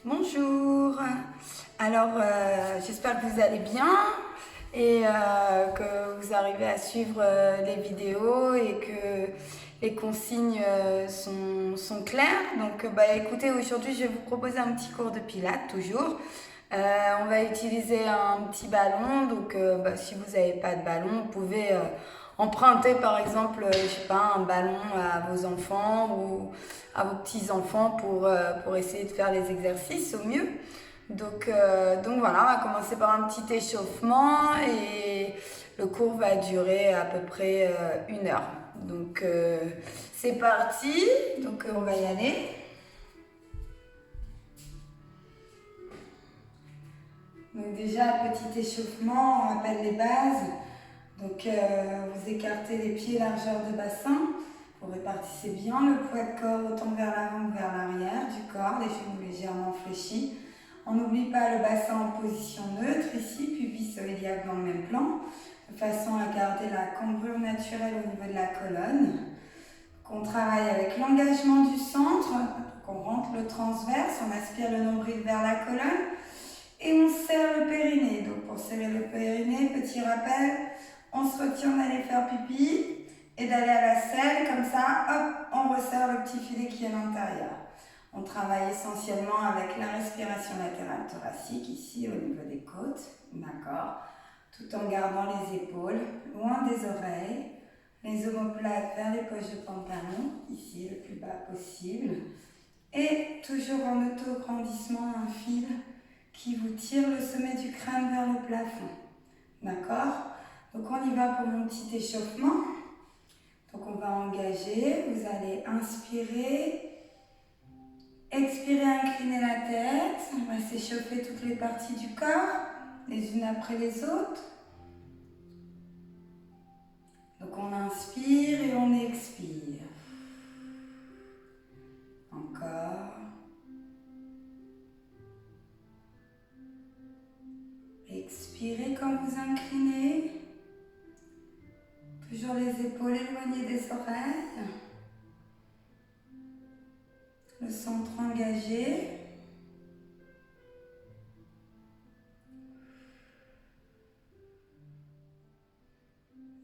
Bonjour. Alors, j'espère que vous allez bien et que vous arrivez à suivre les vidéos et que les consignes sont claires. Donc, écoutez, aujourd'hui, je vais vous proposer un petit cours de pilates, toujours. On va utiliser un petit ballon. Donc, si vous n'avez pas de ballon, vous pouvez emprunter, par exemple, je sais pas, un ballon à vos enfants ou à vos petits-enfants pour essayer de faire les exercices au mieux. Donc voilà, on va commencer par un petit échauffement et le cours va durer à peu près 1 heure. Donc c'est parti, donc on va y aller. Donc déjà, petit échauffement, on rappelle les bases. Donc vous écartez les pieds largeur de bassin. Vous répartissez bien le poids de corps autant vers l'avant que vers l'arrière du corps, les genoux légèrement fléchis. On n'oublie pas le bassin en position neutre ici, pubis iliaque dans le même plan, de façon à garder la cambrure naturelle au niveau de la colonne. On travaille avec l'engagement du centre, on rentre le transverse, on aspire le nombril vers la colonne et on serre le périnée. Donc pour serrer le périnée, petit rappel, on se retient d'aller faire pipi et d'aller à la selle, comme ça, hop, on resserre le petit filet qui est à l'intérieur. On travaille essentiellement avec la respiration latérale thoracique, ici au niveau des côtes, d'accord, tout en gardant les épaules loin des oreilles, les omoplates vers les poches de pantalon, ici le plus bas possible, et toujours en auto-grandissement, un fil qui vous tire le sommet du crâne vers le plafond, d'accord. Donc on y va pour mon petit échauffement. Donc on va engager, vous allez inspirer, expirer, incliner la tête, on va s'échauffer toutes les parties du corps, les unes après les autres. Donc on inspire et on expire. Encore. Expirez quand vous inclinez. Toujours les épaules éloignées des oreilles. Le centre engagé.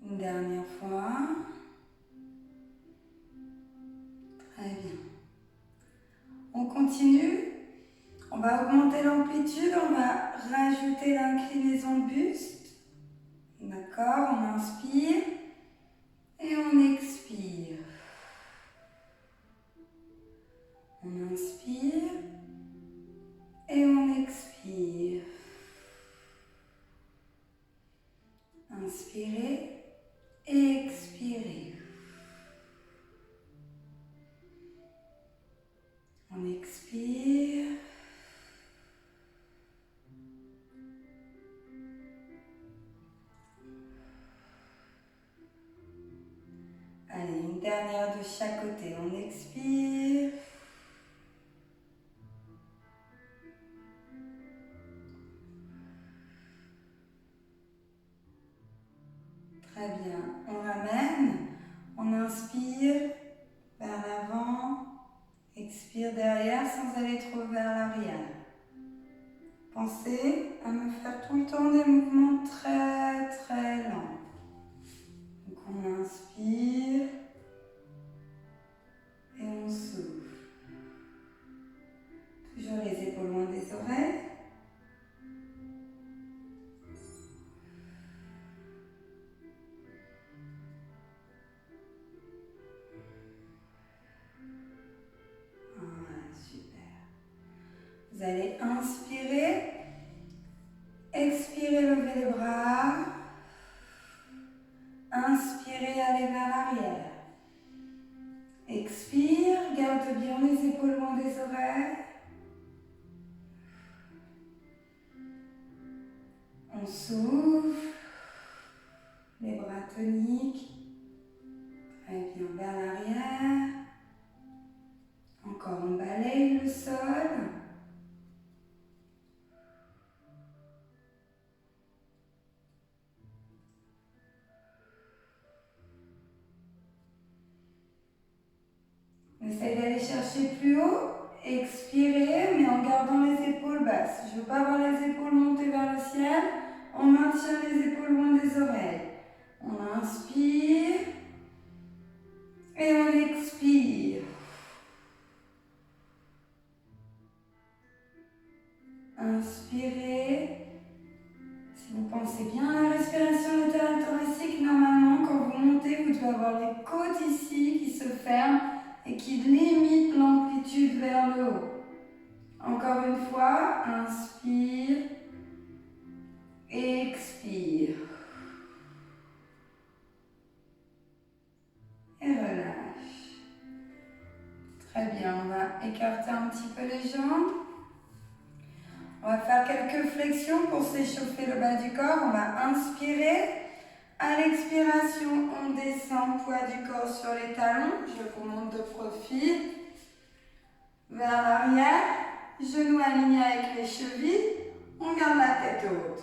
Une dernière fois. Très bien. On continue. On va augmenter l'amplitude. On va rajouter l'inclinaison de buste. D'accord, on inspire et on expire. On inspire et on expire. Inspirez et expirez. On expire. Allez, une dernière de chaque côté. On expire. Très bien. On ramène. On inspire vers l'avant. Expire derrière sans aller trop vers l'arrière. Pensez à me faire tout le temps des mouvements très très lents. Donc on inspire et on souffle. Toujours les épaules loin des oreilles. Voilà, super. Vous allez inspirer, expirer, lever les bras. Inspirez, allez vers l'arrière. Expire, garde bien les épaules loin des oreilles. On souffle, les bras toniques. Très bien, vers l'arrière. Encore, on balaye le sol. On essaye d'aller chercher plus haut. Expirez, mais en gardant les épaules basses. Je ne veux pas voir les épaules monter vers le ciel. On maintient les épaules loin des oreilles. On inspire et on expire. Inspirez. Si vous pensez bien à la respiration latérale thoracique, normalement, quand vous montez, vous devez avoir les côtes ici qui se ferment et qui limitent l'amplitude vers le haut. Encore une fois, inspire, expire. Et relâche. Très bien, on va écarter un petit peu les jambes. On va faire quelques flexions pour s'échauffer le bas du corps. On va inspirer. À l'expiration, on descend, poids du corps sur les talons. Je vous montre de profil. Vers l'arrière. Genoux alignés avec les chevilles. On garde la tête haute.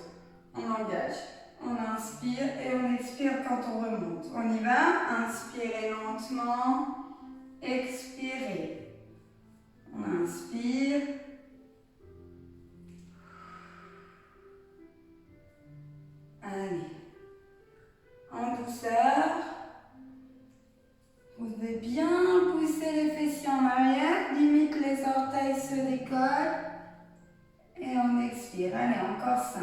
On engage. On inspire et on expire quand on remonte. On y va. Inspirez lentement. Expirez. On inspire. Allez. En douceur. Vous devez bien pousser les fessiers en arrière. Limite les orteils se décollent. Et on expire. Allez, encore 5.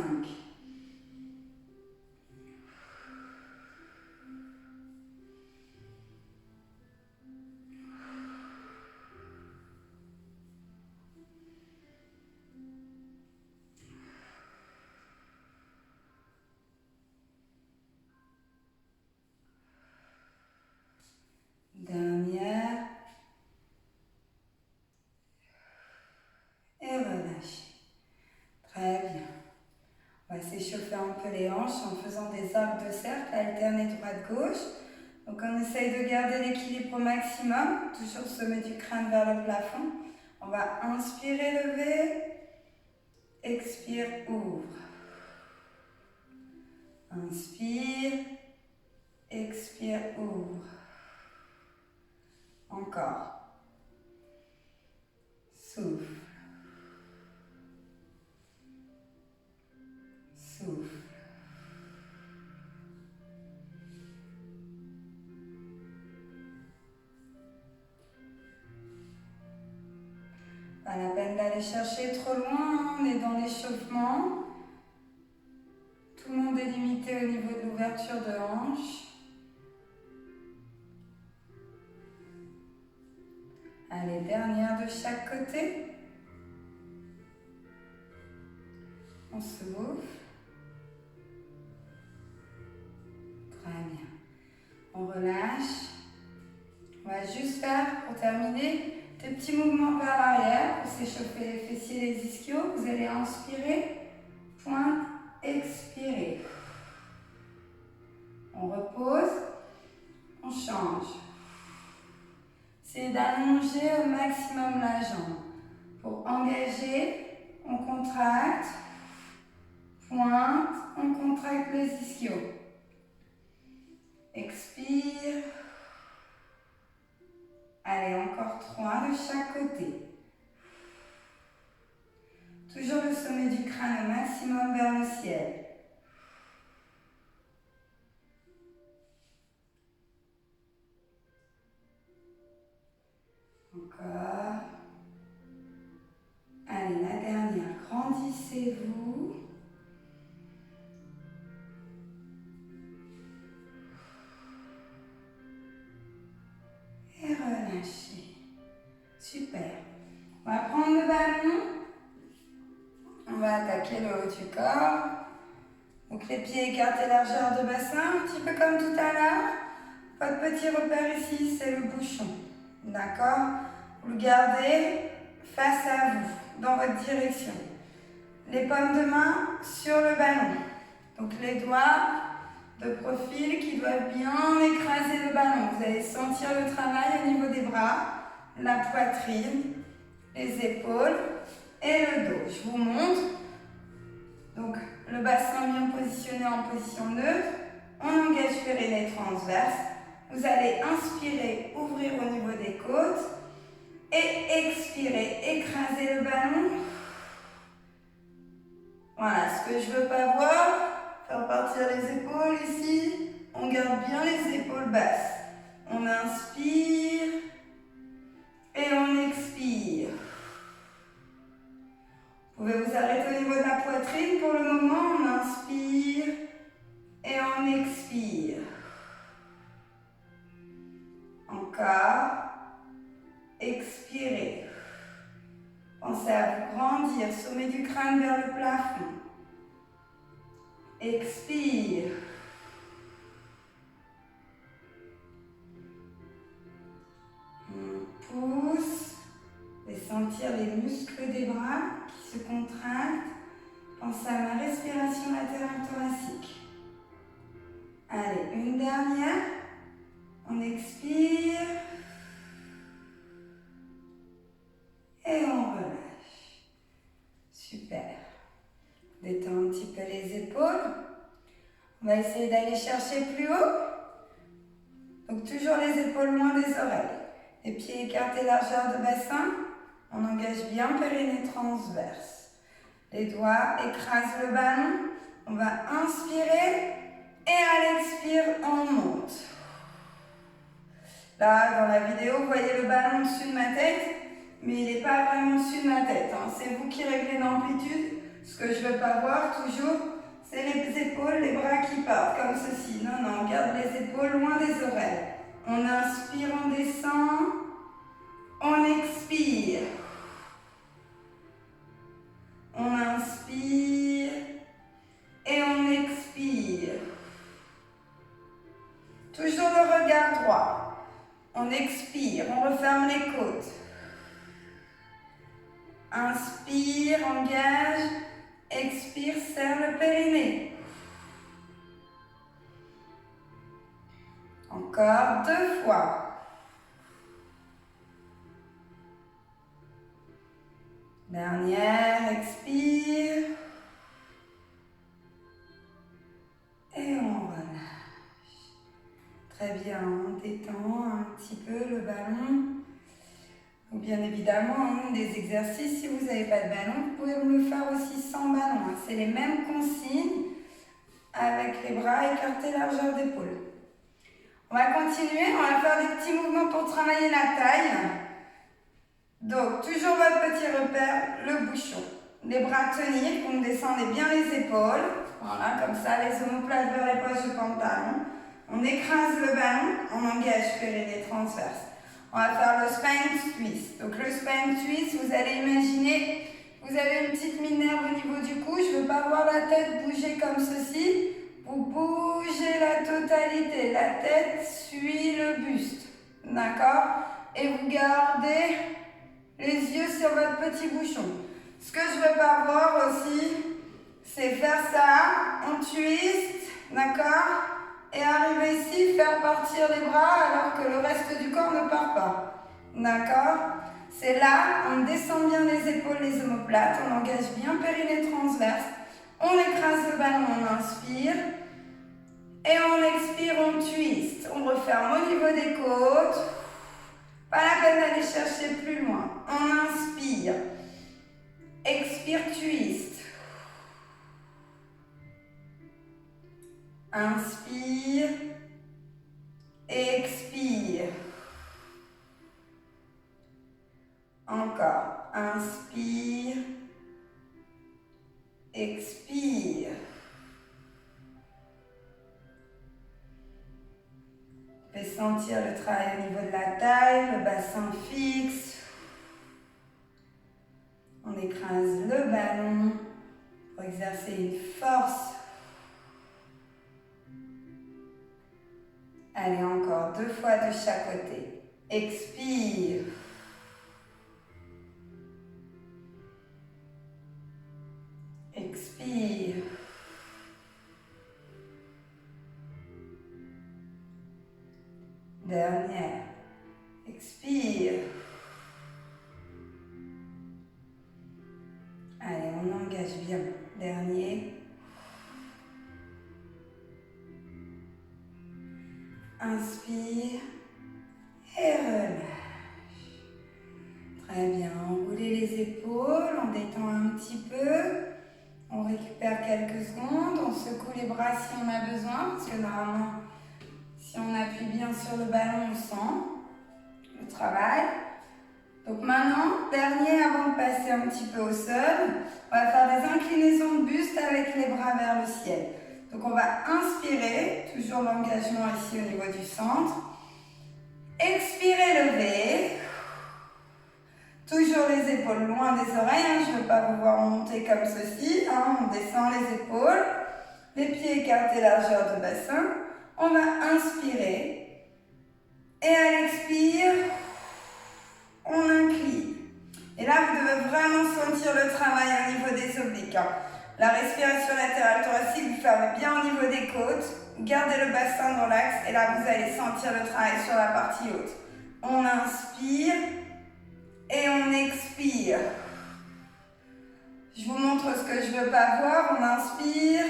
Dernière. Et relâchez. Très bien. On va s'échauffer un peu les hanches en faisant des arcs de cercle alternés droite-gauche. Donc on essaye de garder l'équilibre au maximum, toujours sommet du crâne vers le plafond. On va inspirer, lever. Expire, ouvre. Inspire. Expire, ouvre. Encore. Souffle. Souffle. Pas la peine d'aller chercher trop loin, on est dans l'échauffement. Tout le monde est limité au niveau de l'ouverture de hanche. Allez, dernière de chaque côté. On souffle. Très bien. On relâche. On va juste faire, pour terminer, des petits mouvements vers l'arrière pour s'échauffer les fessiers et les ischios. Vous allez inspirer, pointe, expirer. On repose, on change. C'est d'allonger au maximum la jambe. Pour engager, on contracte, pointe, on contracte les ischios. Expire. Allez, encore 3 de chaque côté. Toujours le sommet du crâne au maximum vers le ciel. Encore. Allez, la dernière. Grandissez-vous. Et relâchez. Super. On va prendre le ballon. On va attaquer le haut du corps. Donc les pieds écartés, largeur de bassin, un petit peu comme tout à l'heure. Votre petit repère ici, c'est le bouchon. D'accord? Vous le gardez face à vous, dans votre direction. Les paumes de main sur le ballon. Donc les doigts de profil qui doivent bien écraser le ballon. Vous allez sentir le travail au niveau des bras, la poitrine, les épaules et le dos. Je vous montre. Donc le bassin bien positionné en position neutre. On engage périnée transverse. Vous allez inspirer, ouvrir au niveau des côtes et expirer, écraser le ballon Ce que je veux pas voir, faire partir les épaules ici. On garde bien les épaules basses. On inspire et on expire. Vous pouvez vous arrêter au niveau de la poitrine pour le moment. On inspire et on expire. Encore. Expirez. Pensez à vous grandir, sommet du crâne vers le plafond. Expire. On pousse. Et sentir les muscles des bras qui se contractent. Pensez à ma respiration latérale thoracique. Allez, une dernière. On expire. Et on relâche. Super. Détends un petit peu les épaules. On va essayer d'aller chercher plus haut. Donc toujours les épaules loin des oreilles. Les pieds écartés, largeur de bassin. On engage bien périnée transverse. Les doigts écrasent le ballon. On va inspirer et à l'expire, on monte. Là, dans la vidéo, vous voyez le ballon au-dessus de ma tête, mais il n'est pas vraiment au-dessus de ma tête. C'est vous qui réglez l'amplitude. Ce que je ne veux pas voir toujours, c'est les épaules, les bras qui partent comme ceci. Non, non, on garde les épaules loin des oreilles. On inspire, on descend. On expire. On inspire et on expire. Toujours le regard droit. On expire, on referme les côtes. Inspire, engage. Expire, serre le périnée. Encore 2 fois. Dernière, expire. Et on relâche. Très bien, on détend un petit peu le ballon. Donc bien évidemment, des exercices, si vous n'avez pas de ballon, vous pouvez le faire aussi sans ballon. C'est les mêmes consignes avec les bras écartés, largeur d'épaule. On va continuer, on va faire des petits mouvements pour travailler la taille. Donc, toujours votre petit repère, le bouchon. Les bras tenir, donc descendez bien les épaules. Voilà, comme ça, les omoplates vers les poches du pantalon. On écrase le ballon, on engage périnée transverse. On va faire le spine twist. Donc, le spine twist, vous allez imaginer, vous avez une petite minerve au niveau du cou. Je ne veux pas voir la tête bouger comme ceci. Vous bougez la totalité. La tête suit le buste. D'accord? Et vous gardez les yeux sur votre petit bouchon. Ce que je ne veux pas voir aussi, c'est faire ça, on twist, d'accord? Et arriver ici, faire partir les bras alors que le reste du corps ne part pas. D'accord? C'est là, on descend bien les épaules, les omoplates, on engage bien périnée transverse, on écrase le ballon, on inspire. Et on expire, on twist. On referme au niveau des côtes. Pas la peine d'aller chercher plus loin. On inspire. Expire, twist. Inspire. Expire. Encore. Inspire. Expire. Vous pouvez sentir le travail au niveau de la taille, le bassin fixe. On écrase le ballon pour exercer une force. Allez, encore 2 fois de chaque côté. Expire. Expire. Dernière. Expire. Allez, on engage bien. Dernier. Inspire et relâche. Très bien. Enroulez les épaules, on détend un petit peu. On récupère quelques secondes, on secoue les bras si on a besoin, parce que normalement, si on appuie bien sur le ballon, on sent le travail. Donc maintenant, dernier avant de passer un petit peu au sol, on va faire des inclinaisons de buste avec les bras vers le ciel. Donc on va inspirer, toujours l'engagement ici au niveau du centre. Expirer, lever. Toujours les épaules loin des oreilles, hein. Je ne veux pas vous voir monter comme ceci. Hein. On descend les épaules, les pieds écartés, largeur de bassin. On va inspirer. Et à l'expire, on incline. Et là, vous devez vraiment sentir le travail au niveau des obliques. Hein. La respiration latérale thoracique, vous fermez bien au niveau des côtes. Gardez le bassin dans l'axe. Et là, vous allez sentir le travail sur la partie haute. On inspire. Et on expire. Je vous montre ce que je ne veux pas voir. On inspire.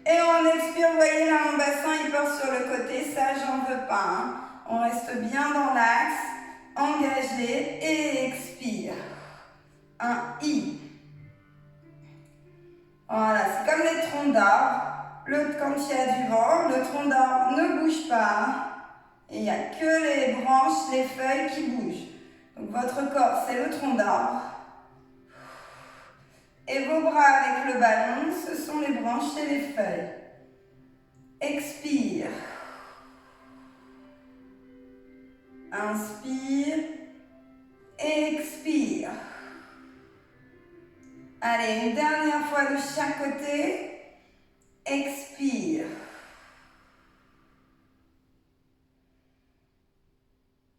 Et on expire. Vous voyez là, mon bassin, il part sur le côté. Ça, j'en veux pas. Hein. On reste bien dans l'axe. Engagé. Et expire. Un I. Voilà, c'est comme les troncs d'arbres. Quand il y a du vent, le tronc d'arbre ne bouge pas. Et il n'y a que les branches, les feuilles qui bougent. Donc votre corps, c'est le tronc d'arbre. Et vos bras avec le ballon, ce sont les branches et les feuilles. Expire. Inspire. Expire. Allez, une dernière fois de chaque côté. Expire.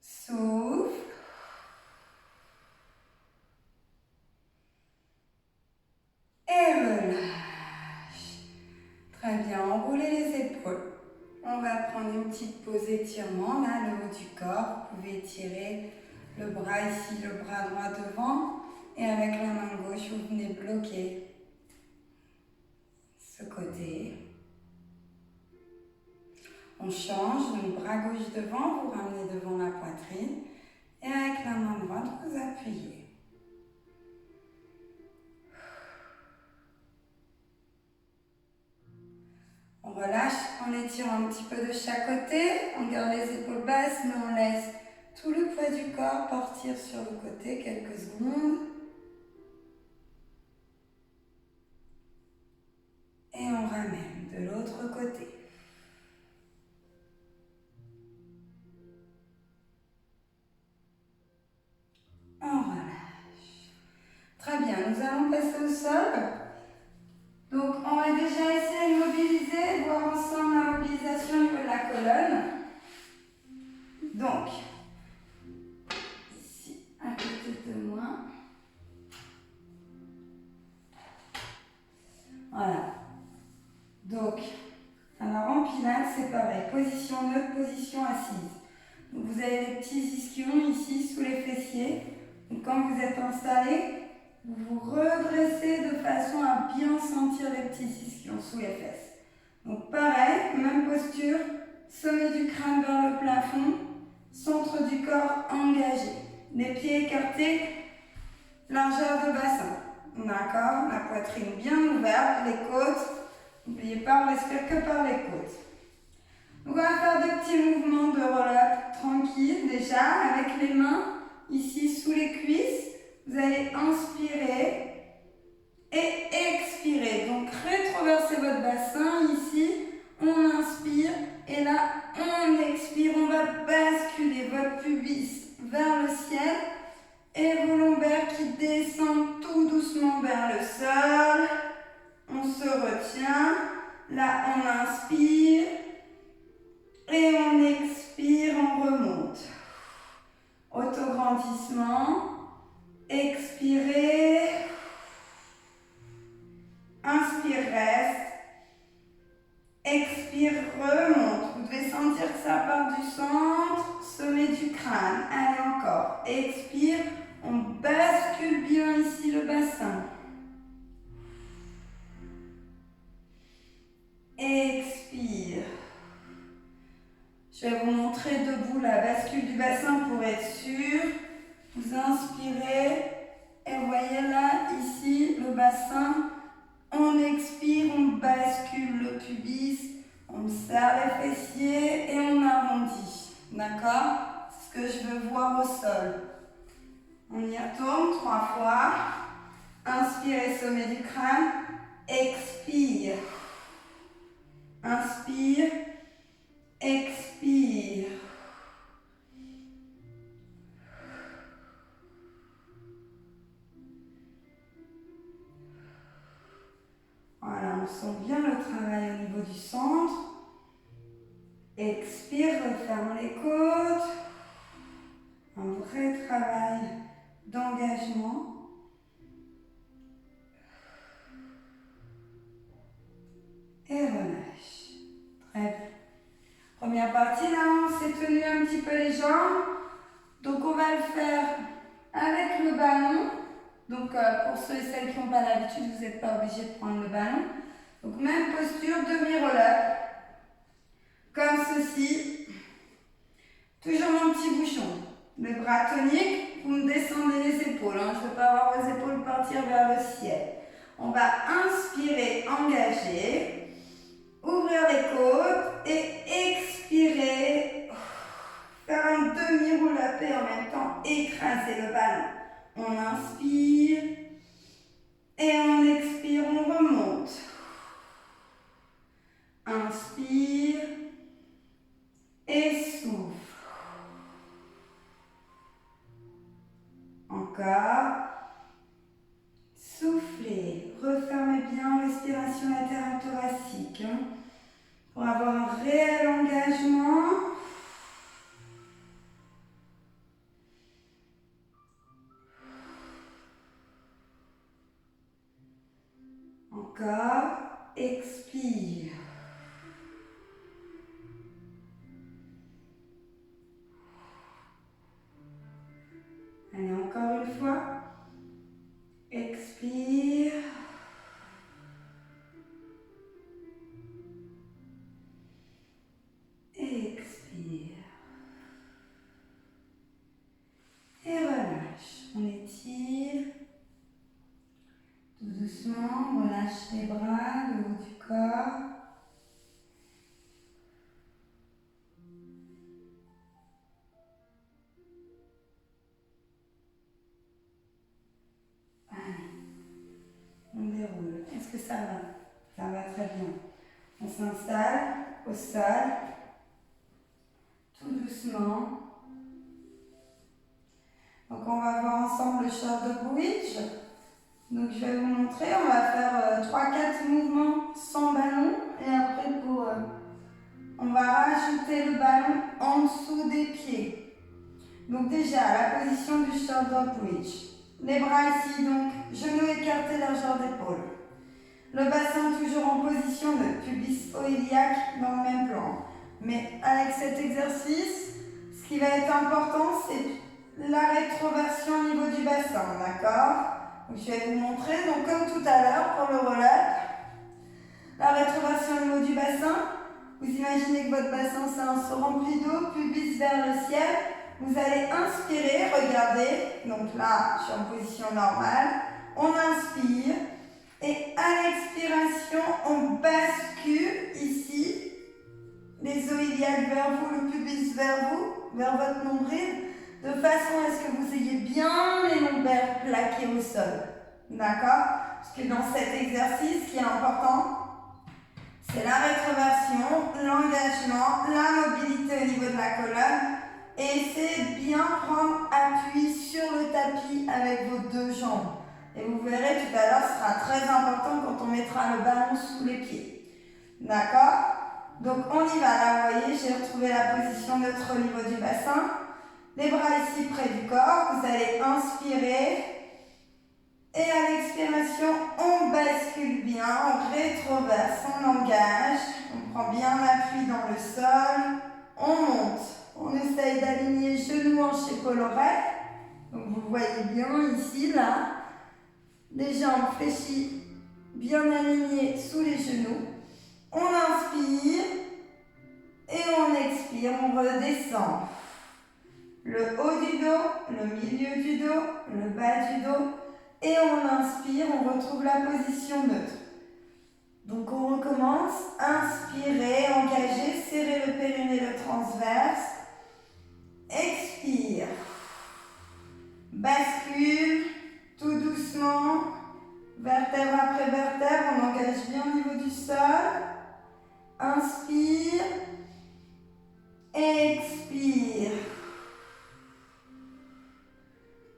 Souffle. Et relâche. Très bien, enroulez les épaules. On va prendre une petite pause étirement, là, le haut du corps. Vous pouvez étirer le bras ici, le bras droit devant. Et avec la main gauche, vous venez bloquer ce côté. On change, donc bras gauche devant, vous ramenez devant la poitrine. Et avec la main droite, vous appuyez. On relâche, on étire un petit peu de chaque côté. On garde les épaules basses, mais on laisse tout le poids du corps partir sur le côté quelques secondes. Et on ramène de l'autre côté. On relâche. Très bien, nous allons passer au sol. Donc, on va déjà essayer de mobiliser, voir ensemble la mobilisation au niveau de la colonne. Donc, ici, à côté de moi. Voilà. Donc, alors en pilates, c'est pareil. Position neutre, position assise. Donc, vous avez les petits ischions ici, sous les fessiers. Donc, quand vous êtes installé, vous vous redressez de façon à bien sentir les petits ischions sous les fesses. Donc pareil, même posture, sommet du crâne vers le plafond, centre du corps engagé. Les pieds écartés, largeur de bassin. D'accord? La poitrine bien ouverte, les côtes. N'oubliez pas, on respire que par les côtes. Donc on va faire des petits mouvements de roll-up tranquille déjà, avec les mains ici sous les cuisses. Vous allez inspirer et expirer. Donc, rétroversez votre bassin ici. On inspire et là, on expire. On va basculer votre pubis vers le ciel et vos lombaires qui descendent tout doucement vers le sol. On se retient. Là, on inspire et on expire. On remonte. Autograndissement. Expirez, inspire, reste, expire, remonte. Vous devez sentir que ça part du centre, sommet du crâne. Allez encore, expire, on bascule bien ici le bassin. Expire. Je vais vous montrer debout la bascule du bassin pour être sûr. Vous inspirez et vous voyez là, ici, le bassin. On expire. pubis, on serre les fessiers et on arrondit. D'accord? C'est ce que je veux voir au sol. On y retourne 3 fois. Inspirez, sommet du crâne. Expire. Inspire. Expire. Voilà, on sent bien le travail au niveau du centre. Expire, referme les côtes. Un vrai travail d'engagement. Et relâche. Très bien. Première partie, là, on s'est tenu un petit peu les jambes. Donc, on va le faire avec le ballon. Donc, pour ceux et celles qui n'ont pas l'habitude, vous n'êtes pas obligé de prendre le ballon. Donc, même posture, demi-relâche. Comme ceci. Toujours mon petit bouchon. Les bras toniques, vous me descendez les épaules. Je ne veux pas avoir vos épaules partir vers le ciel. On va inspirer, engager. Ouvrir les côtes et expirer. Faire un demi-roulapé en même temps. Écraser le ballon. On inspire. Et on expire, on remonte. Inspire. Et souffle. Encore. Soufflez. Refermez bien respiration latérale thoracique. Pour avoir un réel engagement. Encore. Expire. Allez, encore une fois. Expire. Et expire. Et relâche. On étire. Tout doucement, on relâche les bras, le haut du corps. Allez, on déroule. Est-ce que ça va? Ça va très bien. On s'installe au sol, tout doucement. Donc on va voir ensemble le shoulder bridge. Donc je vais vous montrer, on va faire 3-4 mouvements sans ballon et après on va rajouter le ballon en dessous des pieds. Donc déjà la position du shoulder bridge. Les bras ici, donc genoux écartés, largeur d'épaule. Le bassin toujours en position de pubis iliaque dans le même plan. Mais avec cet exercice, ce qui va être important, c'est la rétroversion au niveau du bassin, d'accord? Donc, je vais vous montrer, donc comme tout à l'heure pour le relâche, la rétroversion au niveau du bassin. Vous imaginez que votre bassin se remplit d'eau, pubis vers le ciel. Vous allez inspirer, regardez, donc là je suis en position normale, on inspire et à l'expiration on bascule ici, les os iliaques vers vous, le pubis vers vous, vers votre nombril, de façon à ce que vous ayez bien les lombaires plaqués au sol, d'accord? Parce que dans cet exercice, ce qui est important, c'est la rétroversion, l'engagement, la mobilité au niveau de la colonne. Et essayez de bien prendre appui sur le tapis avec vos deux jambes. Et vous verrez tout à l'heure, ce sera très important quand on mettra le ballon sous les pieds. D'accord? Donc on y va. Là, vous voyez, j'ai retrouvé la position neutre au niveau du bassin. Les bras ici près du corps. Vous allez inspirer. Et à l'expiration, on bascule bien, on rétroverse, on engage. On prend bien l'appui dans le sol. On monte. On essaye d'aligner genoux, hanches, épaules, oreilles. Donc vous voyez bien ici, là. Les jambes fléchies, bien alignées sous les genoux. On inspire et on expire, on redescend. Le haut du dos, le milieu du dos, le bas du dos. Et on inspire, on retrouve la position neutre. Donc on recommence. Inspirez, engagez, serrez le périnée, le transverse. Expire. Bascule tout doucement. Vertèbre après vertèbre, on engage bien au niveau du sol. Inspire. Expire.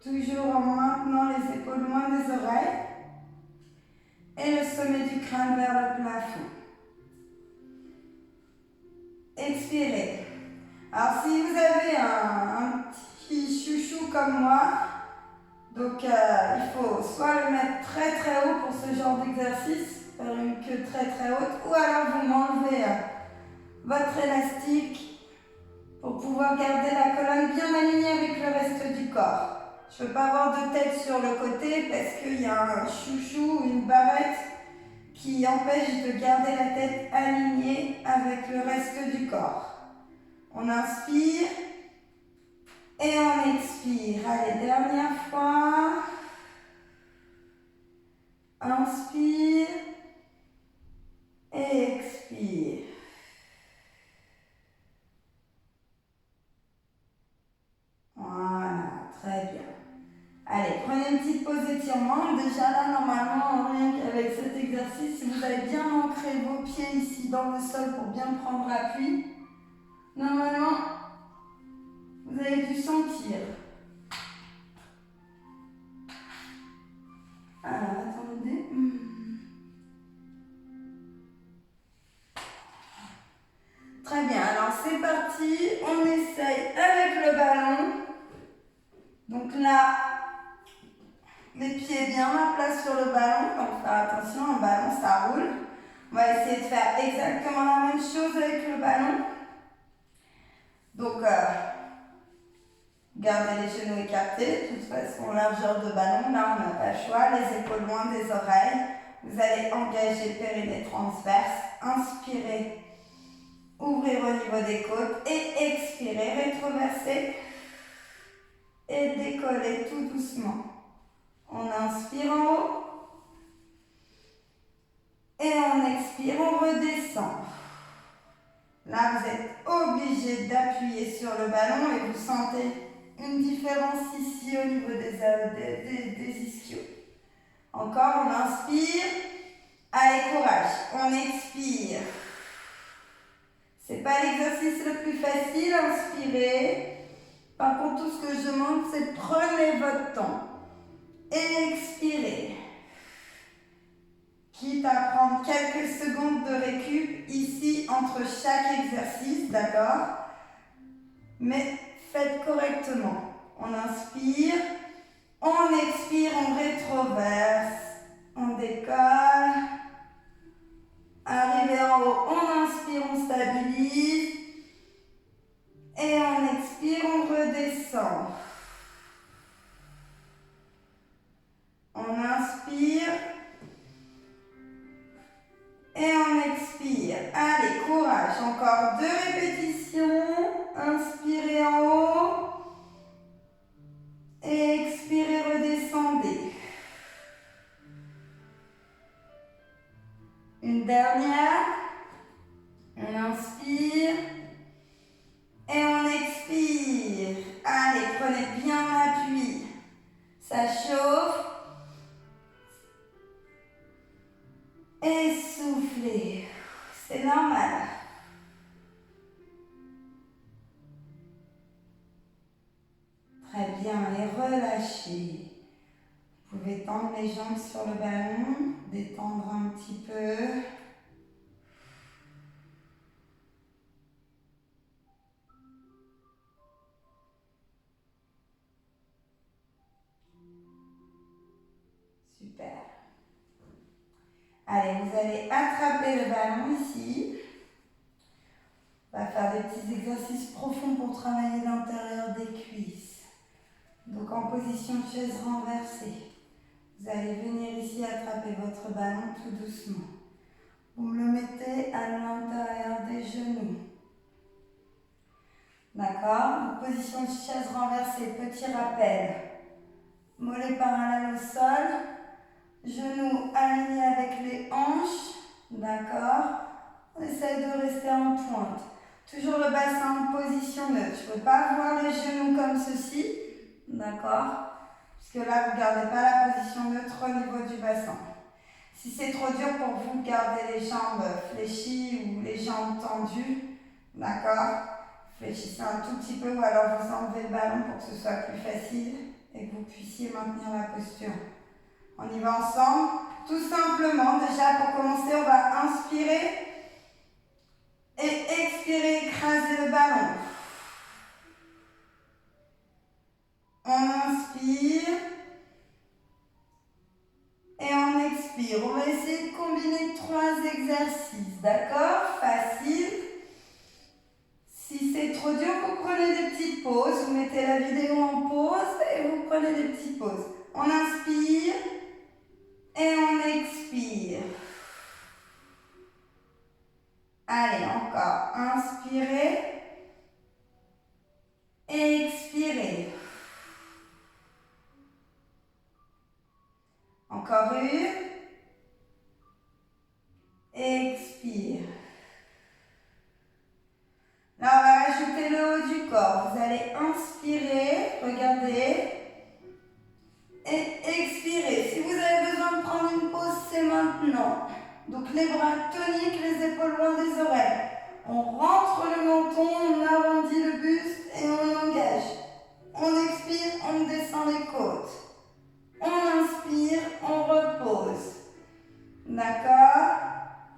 Toujours en maintenant les épaules loin des oreilles. Et le sommet du crâne vers le plafond. Expirez. Alors si vous avez un petit chouchou comme moi, donc il faut soit le mettre très très haut pour ce genre d'exercice, faire une queue très très haute, ou alors vous m'enlevez votre élastique pour pouvoir garder la colonne bien alignée avec le reste du corps. Je ne veux pas avoir de tête sur le côté parce qu'il y a un chouchou ou une barrette qui empêche de garder la tête alignée avec le reste du corps. On inspire et on expire. Allez, dernière fois. Inspire et expire. Voilà, très bien. Allez, prenez une petite pause d'étirement. Déjà là, normalement, rien qu'avec cet exercice, si vous avez bien ancré vos pieds ici dans le sol pour bien prendre appui, normalement, vous avez dû sentir. Alors, attendez. Très bien, alors c'est parti. On essaye avec le ballon. Donc là, les pieds bien à place sur le ballon. Donc faire attention, un ballon, ça roule. On va essayer de faire exactement la même chose avec le ballon. Donc, gardez les genoux écartés. De toute façon, largeur de ballon, là, on n'a pas le choix. Les épaules loin des oreilles. Vous allez engager le périnée transverse. Inspirez. Ouvrir au niveau des côtes. Et expirez. Rétroverser. Et décoller tout doucement. On inspire en haut. Et on expire, on redescend. Là, vous êtes obligé d'appuyer sur le ballon et vous sentez une différence ici au niveau des ischios. Encore, on inspire. Allez, courage. On expire. C'est pas l'exercice le plus facile, inspirez. Par contre, tout ce que je demande, c'est prenez votre temps. Et expirez. Quitte à prendre quelques secondes de récup ici entre chaque exercice, d'accord? Mais faites correctement. On inspire, on expire, on rétroverse, on décolle. Arrivé en haut, on inspire, on stabilise. Et on expire, on redescend. On inspire. Et on expire. Allez, courage. Encore 2 répétitions. Inspirez en haut. Et expirez, redescendez. Une dernière. On inspire. Et on expire. Allez, prenez bien l'appui. Ça chauffe. Et soufflez. C'est normal. Très bien. Et relâchez. Vous pouvez tendre les jambes sur le ballon. Détendre un petit peu. Super. Allez, vous allez attraper le ballon ici. On va faire des petits exercices profonds pour travailler l'intérieur des cuisses. Donc en position de chaise renversée. Vous allez venir ici attraper votre ballon tout doucement. Vous me le mettez à l'intérieur des genoux. D'accord? Donc position de chaise renversée, petit rappel. Mollet parallèle au sol. Genoux alignés avec les hanches. D'accord? On essaye de rester en pointe. Toujours le bassin en position neutre. Je ne peux pas avoir les genoux comme ceci. D'accord? Puisque là, vous ne gardez pas la position neutre au niveau du bassin. Si c'est trop dur pour vous, gardez les jambes fléchies ou les jambes tendues. D'accord? Fléchissez un tout petit peu ou alors vous enlevez le ballon pour que ce soit plus facile et que vous puissiez maintenir la posture. On y va ensemble. Tout simplement, déjà pour commencer, on va inspirer et expirer, écraser le ballon. On inspire et on expire. On va essayer de combiner 3 exercices, d'accord? Facile. Si c'est trop dur, vous prenez des petites pauses. Vous mettez la vidéo en pause et vous prenez des petites pauses. On inspire et on expire. Allez, encore. Inspirez et expirez. Encore une. Expire. Là, on va rajouter le haut du corps. Vous allez inspirer, regardez, et expirer. Si vous avez besoin de prendre une pause, c'est maintenant. Donc les bras toniques, les épaules loin des oreilles. On rentre le menton, on arrondit le buste et on engage. On expire, on descend les côtes. On inspire, on repose. D'accord?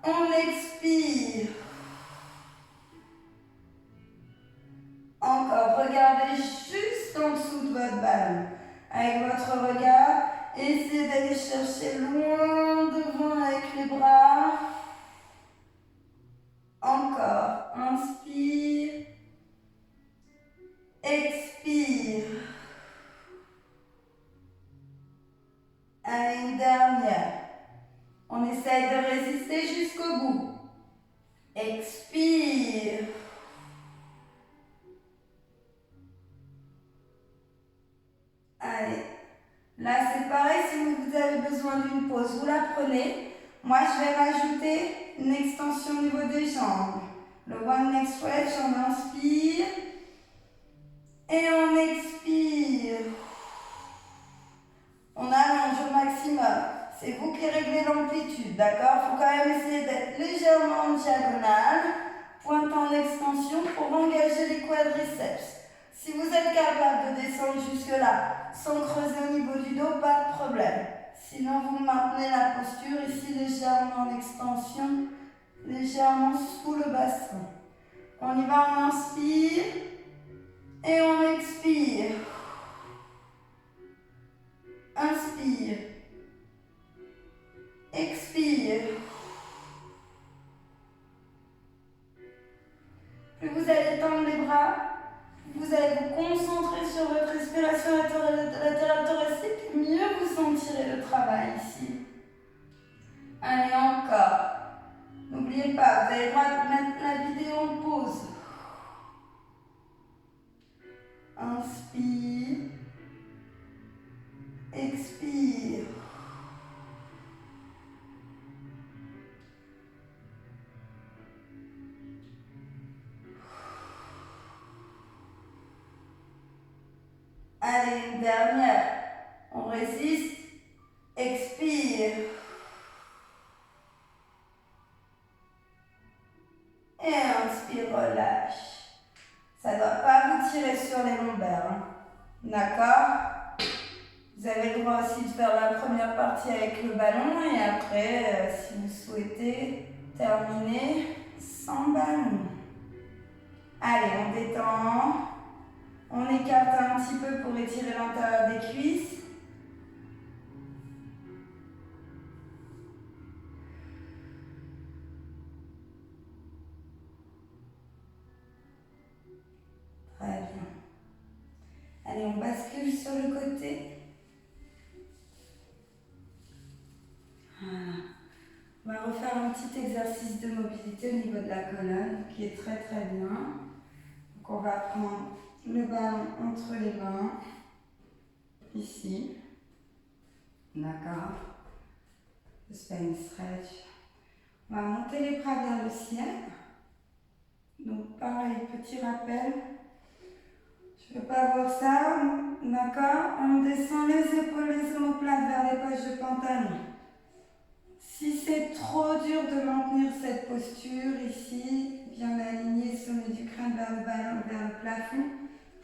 On expire. Encore, regardez juste en dessous de votre ballon. Avec votre regard, essayez d'aller chercher loin devant avec les bras. Encore, inspire. Expire. Allez, une dernière. On essaye de résister jusqu'au bout. Expire. Allez. Là, c'est pareil, si vous avez besoin d'une pause, vous la prenez. Moi, je vais rajouter une extension au niveau des jambes. Le one leg stretch, on inspire. Et on expire. On allonge au maximum. C'est vous qui réglez l'amplitude, d'accord? Il faut quand même essayer d'être légèrement en diagonale, pointant en extension pour engager les quadriceps. Si vous êtes capable de descendre jusque-là sans creuser au niveau du dos, pas de problème. Sinon, vous maintenez la posture ici légèrement en extension, légèrement sous le bassin. On y va, on inspire et on expire. Inspire. Expire. Plus vous allez tendre les bras, vous allez vous concentrer sur votre respiration latérale thoracique, mieux vous sentirez le travail ici. Allez, encore. N'oubliez pas, vous avez le droit de mettre la vidéo en pause. Inspire. Expire. Allez, une dernière. On résiste. Expire. Et inspire, relâche. Ça ne doit pas vous tirer sur les lombaires. Hein. D'accord? Vous avez le droit aussi de faire la première partie avec le ballon et après, si vous souhaitez, terminer sans ballon. Allez, on détend. On écarte un petit peu pour étirer l'intérieur des cuisses. Très bien. Allez, on bascule sur le côté. Voilà. On va refaire un petit exercice de mobilité au niveau de la colonne qui est très très bien. Donc on va prendre le ballon entre les mains, ici. D'accord. Le spine stretch. On va monter les bras vers le ciel. Donc pareil, petit rappel. Je ne veux pas voir ça. D'accord? On descend les épaules, les omoplates vers les poches de pantalon. Si c'est trop dur de maintenir cette posture ici, bien aligné, sommet du crâne vers le ballon, vers le plafond,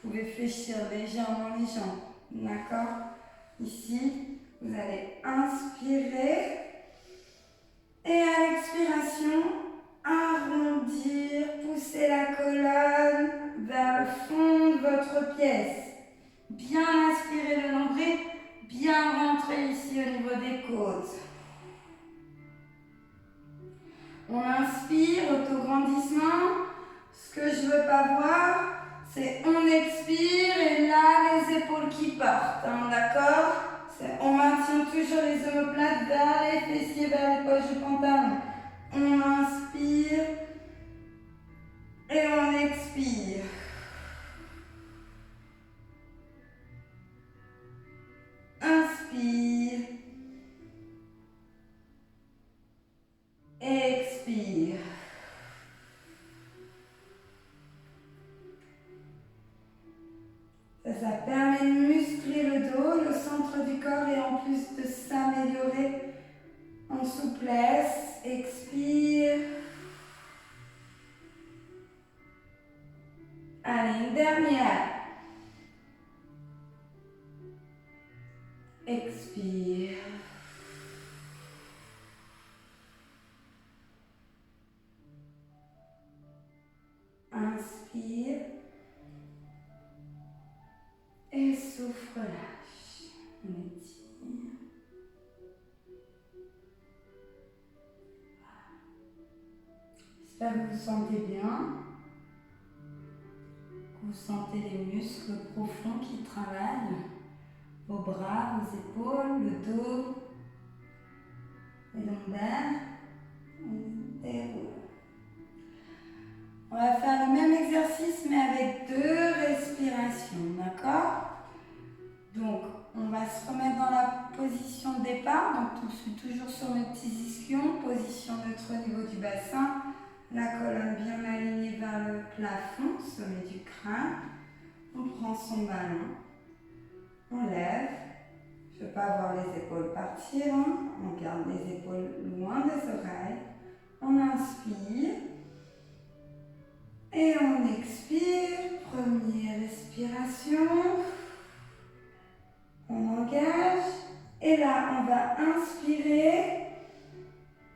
vous pouvez fléchir légèrement les jambes. D'accord? Ici, vous allez inspirer et à l'expiration, arrondir, pousser la colonne vers le fond de votre pièce. Bien aspirer le nombril, bien rentrer ici au niveau des côtes. On inspire, autograndissement. Ce que je ne veux pas voir, c'est on expire et là les épaules qui partent. Hein, d'accord? On maintient toujours les omoplates vers les fessiers, vers les poches du pantalon. On inspire et on expire. Inspire. Expire. Ça permet de muscler le dos, le centre du corps et en plus de s'améliorer en souplesse. Expire. Allez, une dernière. Expire. Inspire. Et souffle, relâche. On étire. J'espère que vous vous sentez bien. Que vous sentez les muscles profonds qui travaillent. Vos bras, vos épaules, le dos, les lombaires. On déroule. On va faire le même exercice mais avec 2 respirations, d'accord? Donc, on va se remettre dans la position de départ. Donc, je suis toujours sur mes petits ischions, position neutre au niveau du bassin. La colonne bien alignée vers le plafond, sommet du crâne. On prend son ballon, on lève. Je ne veux pas voir les épaules partir. Hein. On garde les épaules loin des oreilles. On inspire. Et on expire. Première respiration. On engage. Et là, on va inspirer.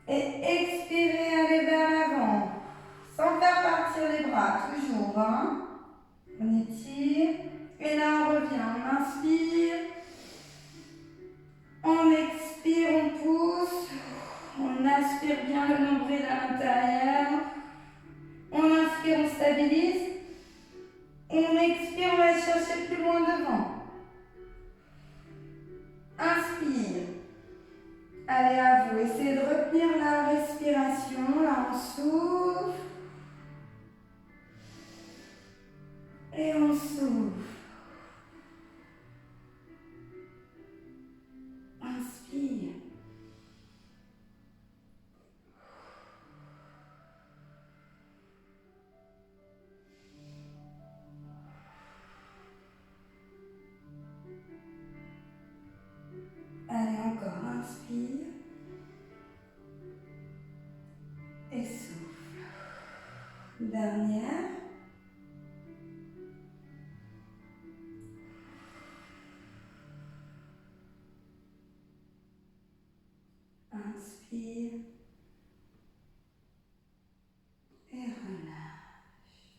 Et expirer, aller vers l'avant. Sans faire partir les bras, toujours. Hein. On étire. Et là, on revient. On inspire. On expire, on pousse. On aspire bien le nombril à l'intérieur. On inspire, on stabilise. On expire, on va chercher plus loin devant. Inspire. Allez, à vous. Essayez de retenir la respiration. Là, on souffle. Et on souffle. Inspire. Allez, encore. Inspire. Et souffle. Dernière. Inspire. Et relâche.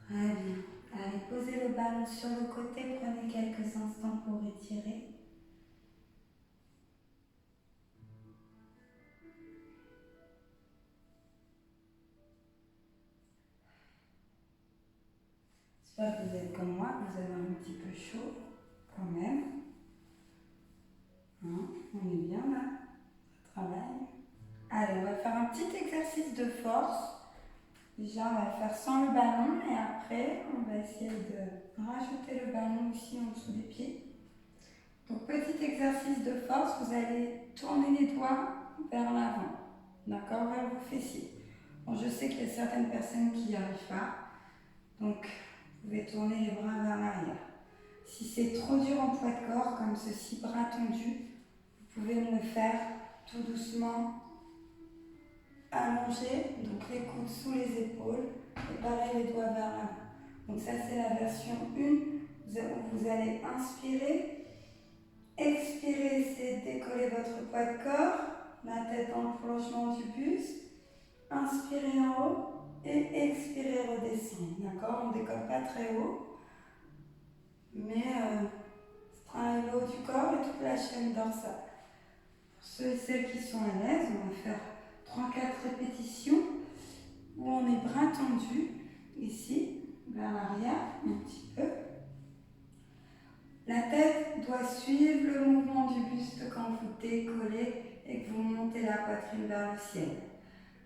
Très bien. Allez, posez le ballon sur le côté. Prenez quelques instants pour étirer. J'espère que vous êtes comme moi, que vous avez un petit peu chaud quand même. Hein, on est bien là, ça travaille. Allez, on va faire un petit exercice de force. Déjà, on va le faire sans le ballon et après, on va essayer de rajouter le ballon ici en dessous des pieds. Donc, petit exercice de force, vous allez tourner les doigts vers l'avant, d'accord, vers vos fessiers. Bon, je sais qu'il y a certaines personnes qui n'y arrivent pas, donc vous pouvez tourner les bras vers l'arrière. Si c'est trop dur en poids de corps, comme ceci, bras tendus, vous pouvez me le faire tout doucement, allongé, donc les coudes sous les épaules, et pareil les doigts vers l'avant. Donc ça c'est la version 1, vous allez inspirer, expirer, c'est décoller votre poids de corps, la tête dans le prolongement du buste, inspirez en haut et expirez, redescendre, d'accord? On ne décolle pas très haut, mais travaille le haut du corps et toute la chaîne dorsale. Pour ceux et celles qui sont à l'aise, on va faire 3-4 répétitions où on est bras tendus, ici, vers l'arrière, un petit peu. La tête doit suivre le mouvement du buste quand vous décollez et que vous montez la poitrine vers le ciel.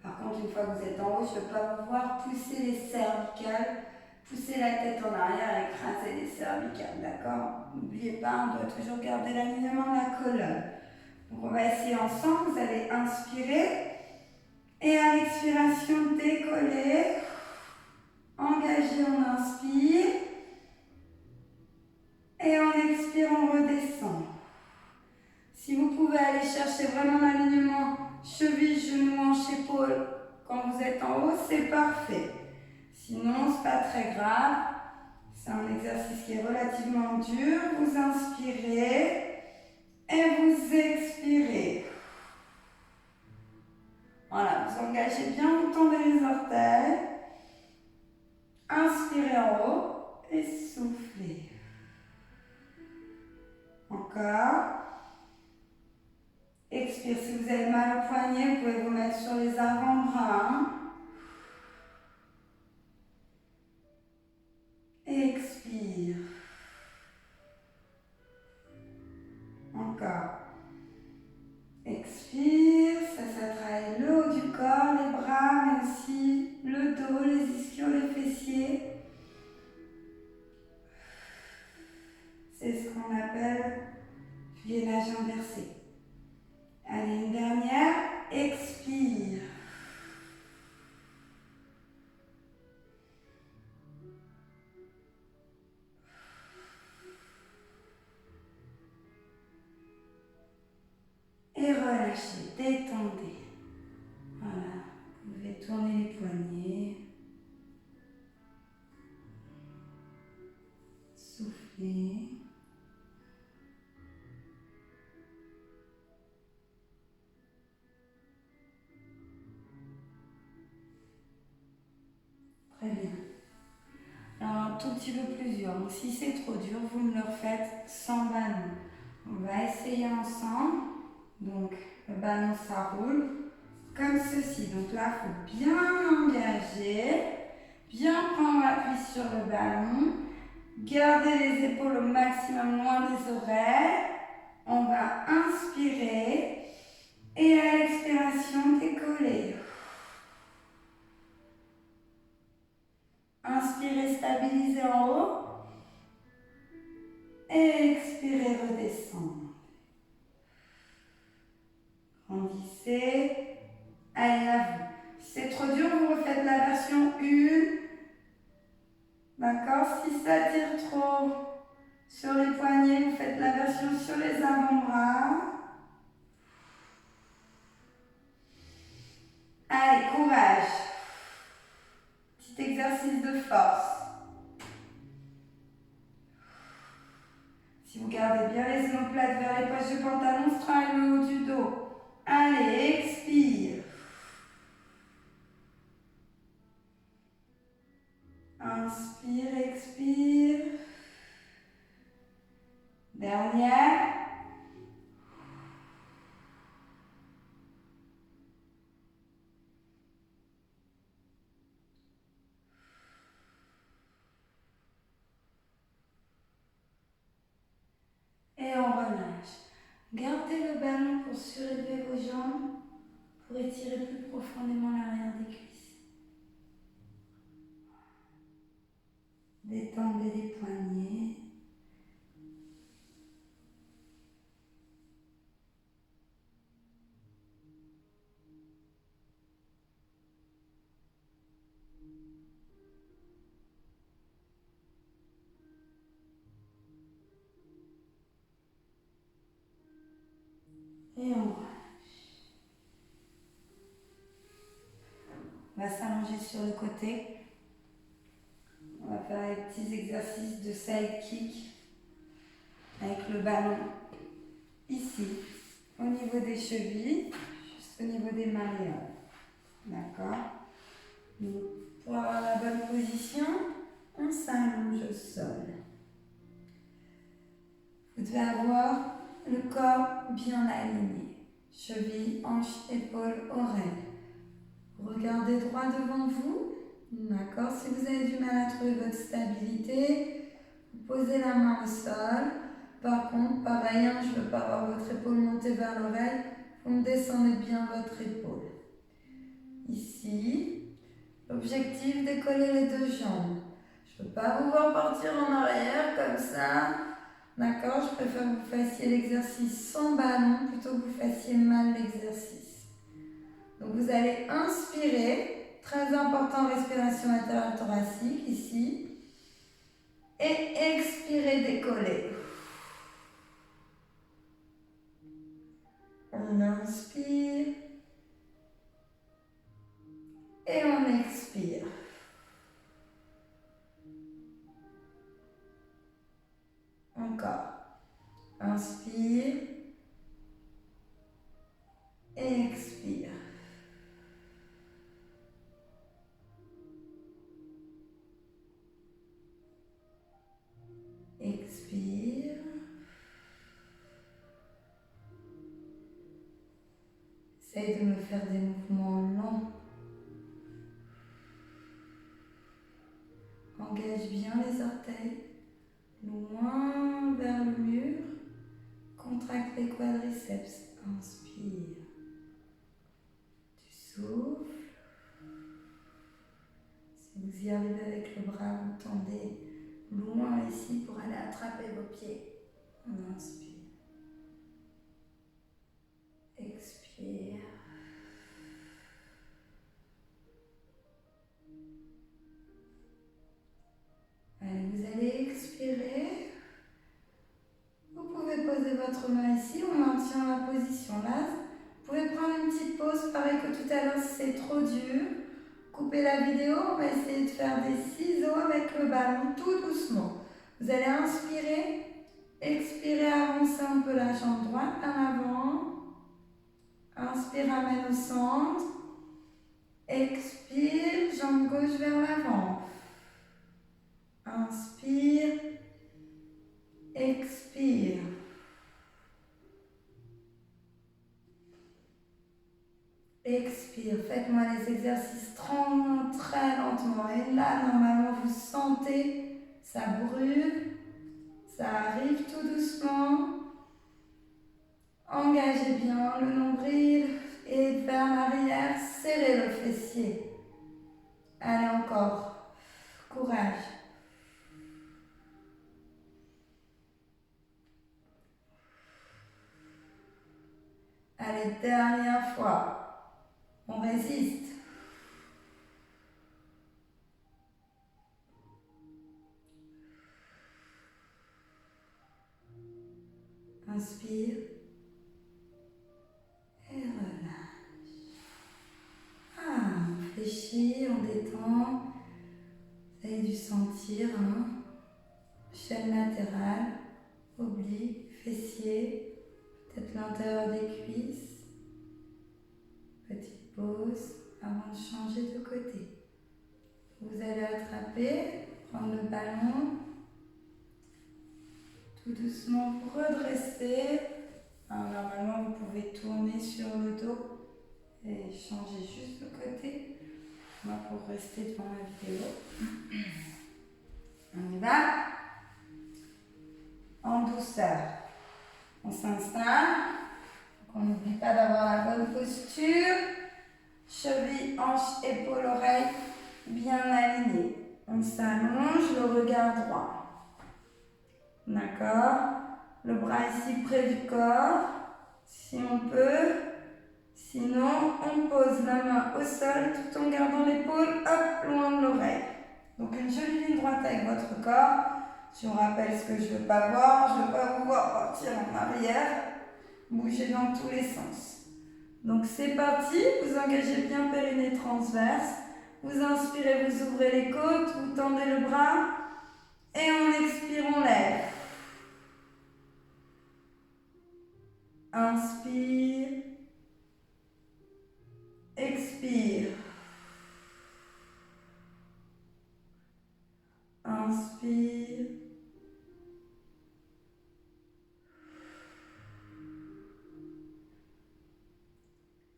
Par contre, une fois que vous êtes en haut, je ne vais pas vous voir pousser les cervicales, pousser la tête en arrière, écraser les cervicales, d'accord? N'oubliez pas, on doit toujours garder l'alignement de la colonne. Donc on va essayer ensemble, vous allez inspirer et à l'expiration décoller, engagé, on inspire et en expirant, on redescend. Si vous pouvez aller chercher vraiment l'alignement cheville, genou, hanche, épaule quand vous êtes en haut, c'est parfait. Sinon, c'est pas très grave. C'est un exercice qui est relativement dur. Vous inspirez et vous expirez. Voilà, vous engagez bien, vous tendez les orteils. Inspirez en haut et soufflez. Encore. Expire. Si vous avez mal au poignet, vous pouvez vous mettre sur les avant-bras. Expire. Encore. Expire. Ça travaille le haut du corps, les bras, mais aussi le dos, les ischios, les fessiers. C'est ce qu'on appelle du gainage inversé. Allez, une dernière. Expire. Et relâchez, détendez. Voilà, vous pouvez tourner les poignets. Soufflez. Très bien. Alors, un tout petit peu plus dur. Donc, si c'est trop dur, vous me le refaites sans ballon. On va essayer ensemble. Donc, le ballon, ça roule comme ceci. Donc là, il faut bien engager, bien prendre appui sur le ballon, garder les épaules au maximum loin des oreilles. On va inspirer et à l'expiration, décoller. Inspirez, stabilisez en haut. Et expirez, redescendre. Grandissez. Allez, à vous. Si c'est trop dur, vous refaites la version 1. D'accord? Si ça tire trop sur les poignets, vous faites la version sur les avant-bras. Allez, courage. Petit exercice de force. Si vous gardez bien les omoplates vers les poches du pantalon, se travaille le haut du dos. Allez, expire. Inspire, expire. Dernière. Et on relâche. Gardez le ballon pour surélever vos jambes, pour étirer plus profondément l'arrière des cuisses. Détendez les poignets. On va s'allonger sur le côté. On va faire les petits exercices de side kick avec le ballon ici, au niveau des chevilles, juste au niveau des malléoles. D'accord? Donc, pour avoir la bonne position, on s'allonge au sol. Vous devez avoir le corps bien aligné. Cheville, hanche, épaule, oreille. Regardez droit devant vous. D'accord? Si vous avez du mal à trouver votre stabilité, vous posez la main au sol. Par contre, pareil, hein, je ne veux pas avoir votre épaule montée vers l'oreille. Vous me descendez bien votre épaule. Ici, l'objectif d'écoller les deux jambes. Je ne veux pas vous voir partir en arrière comme ça. D'accord? Je préfère que vous fassiez l'exercice sans ballon plutôt que vous fassiez mal l'exercice. Donc vous allez inspirer, très important, respiration latérale thoracique ici. Et expirer, décoller. On inspire. Et on expire. Encore. Inspire. Et expire. Expire. Essaye de me faire des mouvements lents. Engage bien les orteils. Loin vers le mur. Contracte les quadriceps. Inspire. Tu souffles. Si vous y arrivez avec le bras, vous tendez loin ici pour aller attraper vos pieds. On inspire. Expire. Allez, vous allez expirer. Vous pouvez poser votre main ici, on maintient la position là. Vous pouvez prendre une petite pause, pareil que tout à l'heure si c'est trop dur. Coupez la vidéo, on va essayer de faire des ciseaux avec le ballon tout doucement. Vous allez inspirer, expirer, avancer un peu la jambe droite en avant. Inspire, ramène au centre. Expire, jambe gauche vers l'avant. Inspire, expire. Expire, faites-moi les exercices très lentement. Et là, normalement, vous sentez, ça brûle, ça arrive tout doucement. Engagez bien le nombril et vers l'arrière, serrez le fessier. Allez encore, courage. Allez, dernière fois. On résiste. Inspire. Et relâche. On fléchit, on détend. Vous avez dû sentir, chaîne latérale, oblique, fessier, peut-être l'intérieur des cuisses. Petite pause avant de changer de côté. Vous allez attraper, prendre le ballon, tout doucement vous redresser. Alors, normalement, vous pouvez tourner sur le dos et changer juste de côté. Moi, pour rester devant la vidéo. On y va. En douceur. On s'installe. On n'oublie pas d'avoir la bonne posture. Cheville, hanche, épaule, oreille bien alignées. On s'allonge, le regard droit. D'accord? Le bras ici près du corps, si on peut. Sinon, on pose la main au sol tout en gardant l'épaule loin de l'oreille. Donc une jolie ligne droite avec votre corps. Je vous rappelle ce que je ne veux pas voir. Je ne veux pas vous voir partir en arrière. Bouger dans tous les sens. Donc c'est parti. Vous engagez bien périnée transverse. Vous inspirez, vous ouvrez les côtes, vous tendez le bras. Et on expire, on lève. Inspire. Expire. Inspire.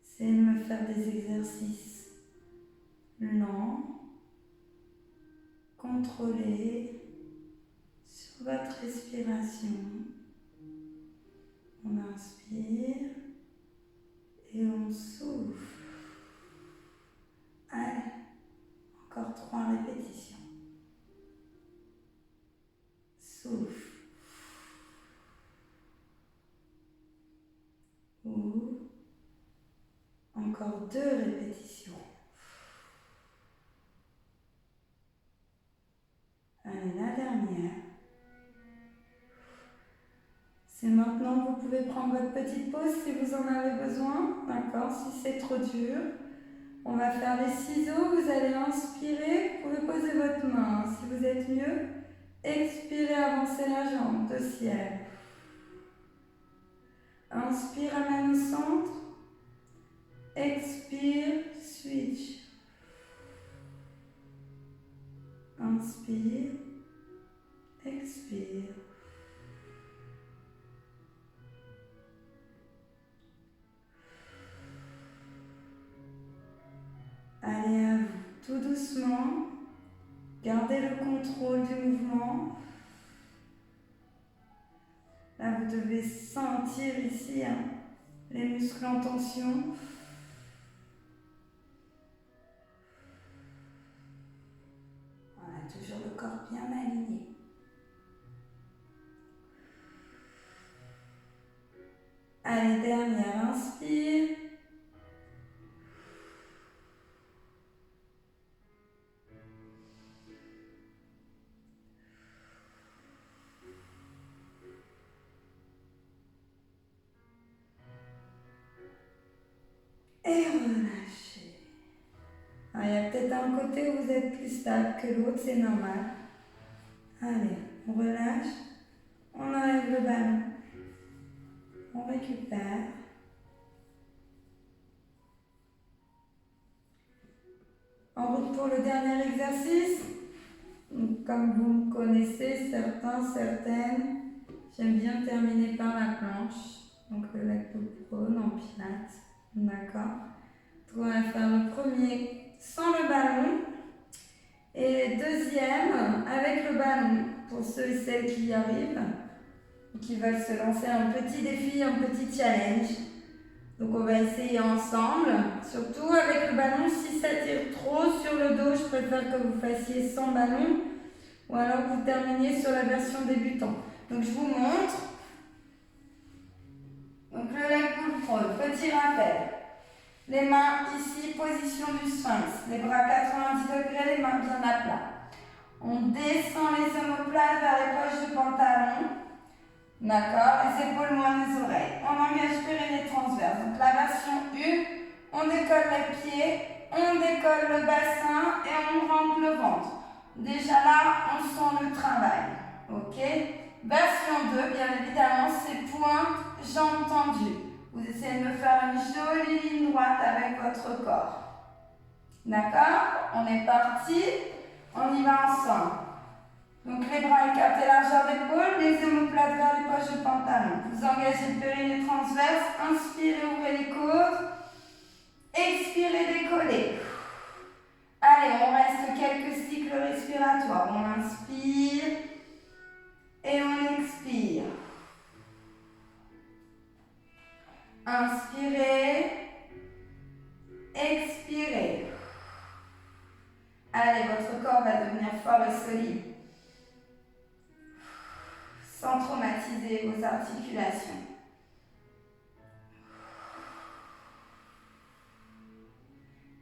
Essayez de me faire des exercices lents, contrôlés sur votre respiration. On inspire et on souffle. Allez, encore 3 répétitions. Souffle. Ou encore 2 répétitions. Allez, la dernière. C'est maintenant que vous pouvez prendre votre petite pause si vous en avez besoin. D'accord? Si c'est trop dur, on va faire les ciseaux. Vous allez inspirer. Vous pouvez poser votre main. Si vous êtes mieux, expirez, avancez la jambe de ciel. Inspire, amène au centre. Expire, switch. Inspire, expire. Allez à vous, tout doucement. Gardez le contrôle du mouvement. Là, vous devez sentir ici les muscles en tension. Voilà, toujours le corps bien aligné. Allez, dernière, inspire. Et relâchez. Alors, il y a peut-être un côté où vous êtes plus stable que l'autre, c'est normal. Allez, on relâche. On enlève le ballon. On récupère. En route pour le dernier exercice. Donc, comme vous me connaissez, certains, certaines, j'aime bien terminer par la planche. Donc le leg pull prone en pilates. D'accord. Donc on va faire le premier sans le ballon. Et deuxième avec le ballon. Pour ceux et celles qui y arrivent. Qui veulent se lancer un petit défi, un petit challenge. Donc on va essayer ensemble, surtout avec le ballon. Si ça tire trop sur le dos, je préfère que vous fassiez sans ballon ou alors que vous terminiez sur la version débutant. Donc je vous montre. Donc le leg pull prone, petit rappel. Les mains ici, position du sphinx. Les bras 90 degrés, les mains bien à plat. On descend les omoplates vers les poches du pantalon. D'accord, les épaules moins les oreilles. On engage périnée transverse. Donc la version 1, on décolle les pieds, on décolle le bassin et on rentre le ventre. Déjà là, on sent le travail. Ok. Version 2, bien évidemment, c'est pointe, jambes tendues. Vous essayez de me faire une jolie ligne droite avec votre corps. D'accord? On est parti. On y va ensemble. Donc les bras écartés, largeur d'épaule, les omoplates vers les poches du pantalon. Vous engagez le périnée transverse, inspirez, ouvrez les côtes, expirez, décollez. Allez, on reste quelques cycles respiratoires. On inspire et on expire. Inspirez, expirez. Allez, votre corps va devenir fort et solide. Sans traumatiser vos articulations.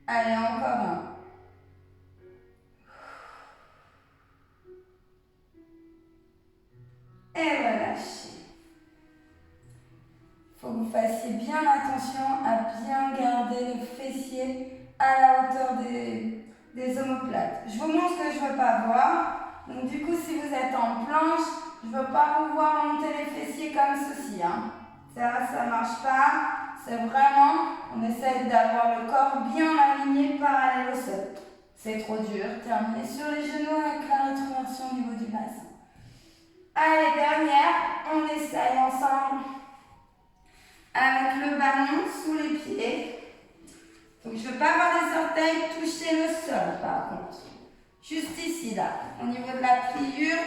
Allez, encore un. Et relâchez. Il faut que vous fassiez bien attention à bien garder le fessier à la hauteur des omoplates. Je vous montre ce que je ne veux pas voir. Donc du coup, si vous êtes en planche, je ne veux pas vous voir monter les fessiers comme ceci. Hein. Ça ne marche pas. C'est vraiment, on essaie d'avoir le corps bien aligné parallèle au sol. C'est trop dur. Terminez sur les genoux avec la rétroversion au niveau du bassin. Allez, dernière, on essaye ensemble avec le ballon sous les pieds. Donc je ne veux pas avoir les orteils toucher le sol par contre. Juste ici, là, au niveau de la pliure.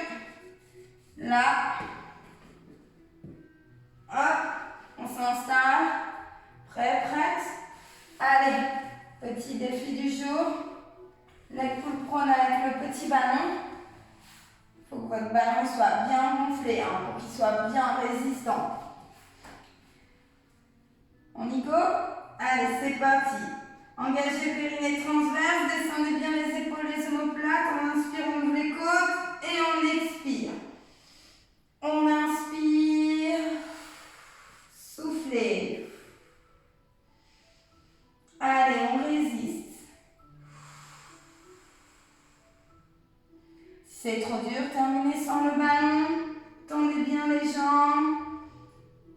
Là. Hop, on s'installe. Prêt, prête? Allez, petit défi du jour. Leg pull prone avec le petit ballon. Il faut que votre ballon soit bien gonflé, hein, pour qu'il soit bien résistant. On y go? Allez, c'est parti. Engagez périnée transverse, descendez bien les épaules, les omoplates. On inspire, on ouvre les côtes et on expire. On inspire. Soufflez. Allez, on résiste. Si c'est trop dur, terminez sans le ballon. Tendez bien les jambes.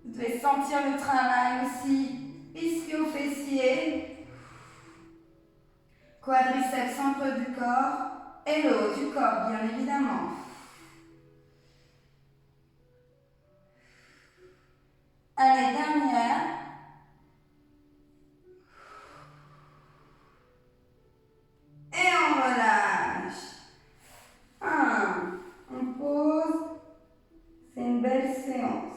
Vous devez sentir le travail aussi. Ischio-fessier. Quadriceps centre du corps. Et le haut du corps, bien évidemment. Allez, dernière. Et on relâche. On pose. C'est une belle séance.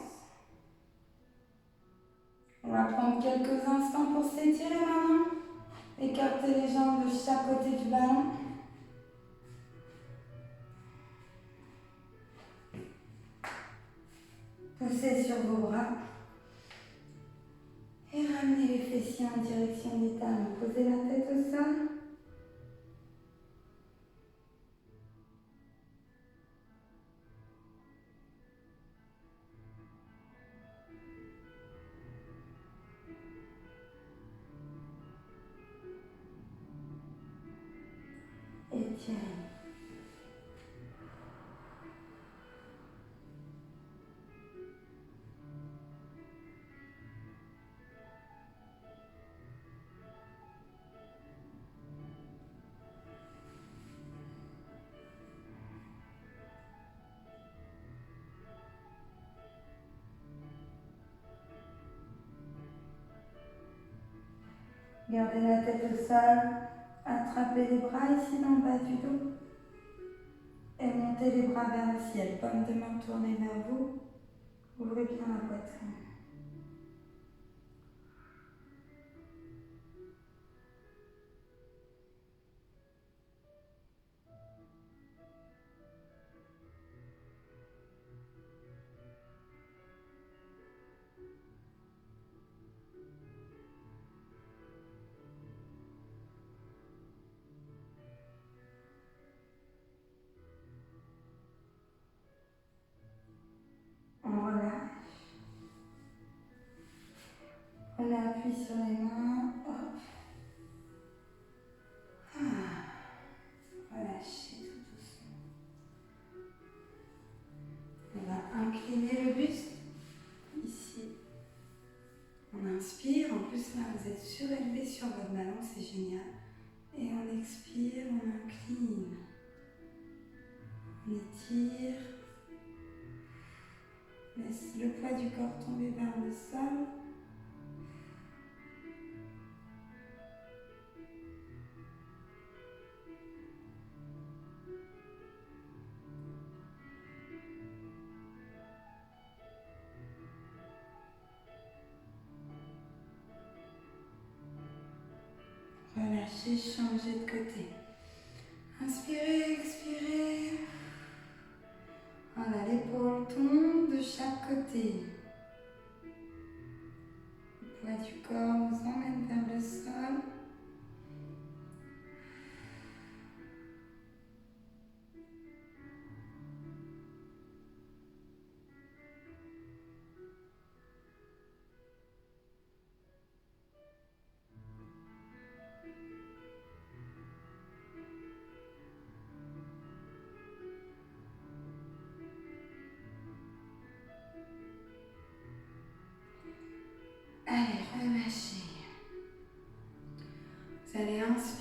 On va prendre quelques instants pour s'étirer maintenant. Écartez les jambes de chaque côté du ballon. Poussez sur vos bras. Et ramenez les fessiers en direction du talon. Posez la tête au sol. Étirez. Gardez la tête au sol. Attrapez les bras ici dans le bas du dos. Et montez les bras vers le ciel. Paume de main tournée vers vous. Ouvrez bien la poitrine. On relâche. On appuie sur les mains. Hop. Relâchez tout doucement. On va incliner le buste. Ici. On inspire. En plus, là, vous êtes surélevé sur votre ballon. C'est génial. Et on expire. On incline. On étire. Laisse le poids du corps tomber vers le sol. Relâchez, changez de côté. Inspirez, expirez. Voilà, l'épaule tombe de chaque côté. Le poids du corps vous emmène vers le sol.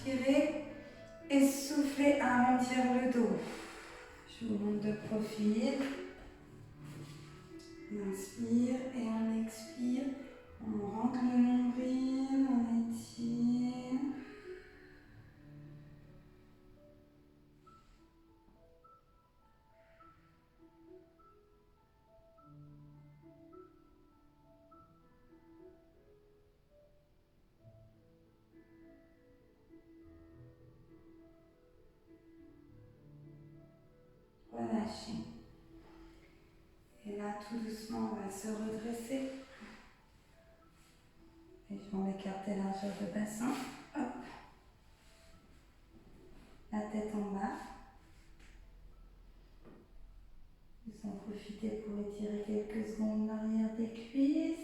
inspirez et soufflez, arrondir le dos. Je vous montre de profil. On inspire et on expire. On rentre le nombril, on étire. Relâchez. Et là, tout doucement, on va se redresser. Les jambes écartées, largeur de bassin. Hop. La tête en bas. Vous en profitez pour étirer quelques secondes l'arrière des cuisses.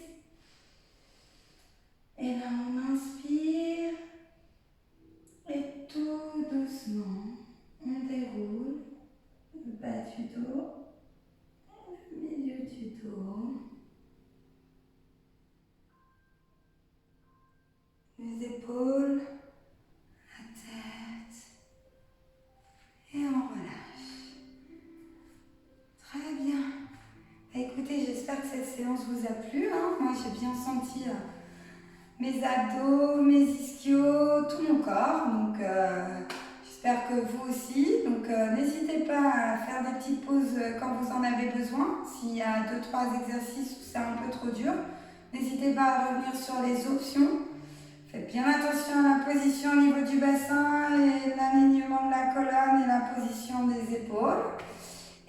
Et là, on inspire. Et tout doucement, on déroule le bas du dos, le milieu du dos, les épaules, la tête. Et on relâche. Très bien. Écoutez, j'espère que cette séance vous a plu. Moi, j'ai bien senti mes abdos, mes ischios, tout mon corps. Donc, j'espère que vous aussi. Donc, n'hésitez pas à faire des petites pauses quand vous en avez besoin. S'il y a 2-3 exercices où c'est un peu trop dur, n'hésitez pas à revenir sur les options. Faites bien attention à la position au niveau du bassin et l'alignement de la colonne et la position des épaules.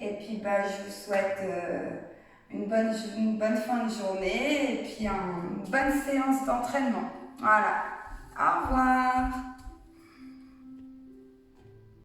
Et puis, je vous souhaite une bonne fin de journée et puis une bonne séance d'entraînement. Voilà. Au revoir.